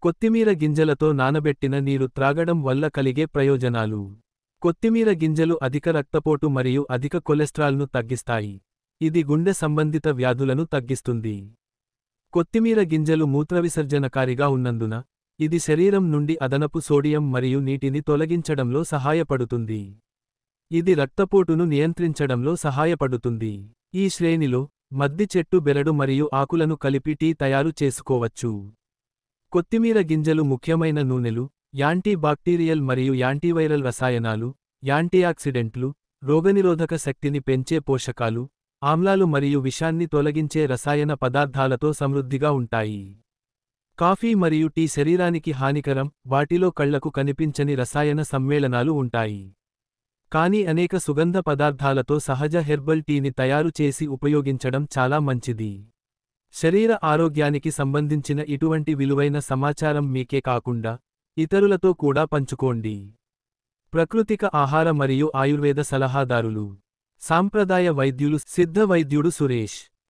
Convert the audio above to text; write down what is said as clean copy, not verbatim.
కొత్తిమీర గింజలతో నానబెట్టిన నీరు త్రాగడం వల్ల కలిగే ప్రయోజనాలు. కొత్తిమీర గింజలు అధిక రక్తపోటు మరియు అధిక కొలెస్ట్రాల్ను తగ్గిస్తాయి. ఇది గుండె సంబంధిత వ్యాధులను తగ్గిస్తుంది. కొత్తిమీర గింజలు మూత్రవిసర్జనకారిగా ఉన్నందున, ఇది శరీరం నుండి అదనపు సోడియం మరియు నీటిని తొలగించడంలో సహాయపడుతుంది. ఇది రక్తపోటును నియంత్రించడంలో సహాయపడుతుంది. ఈ శ్రేణిలో, మద్ది చెట్టు బెరడు మరియు ఆకులను కలిపి టీ తయారు చేసుకోవచ్చు. కొత్తిమీర గింజలు ముఖ్యమైన నూనెలు, యాంటీ బాక్టీరియల్ మరియు యాంటీవైరల్ రసాయనాలు, యాంటీఆక్సిడెంట్లు, రోగనిరోధక శక్తిని పెంచే పోషకాలు, ఆమ్లాలు మరియు విషాన్ని తొలగించే రసాయన పదార్థాలతో సమృద్ధిగా ఉంటాయి. కాఫీ మరియు టీ శరీరానికి హానికరం, వాటిలో కళ్లకు కనిపించని రసాయన సమ్మేళనాలు ఉంటాయి. కానీ అనేక సుగంధ పదార్థాలతో సహజ హెర్బల్ టీని తయారు చేసి ఉపయోగించడం చాలా మంచిది. శరీర ఆరోగ్యానికి సంబంధించిన ఇటువంటి విలువైన సమాచారం మీకే కాకుండా, ఇతరులతో కూడా పంచుకోండి. ప్రకృతిక ఆహార మరియు ఆయుర్వేద సలహాదారులు. సాంప్రదాయ వైద్యులు సిద్ధ వైద్యుడు సురేష్.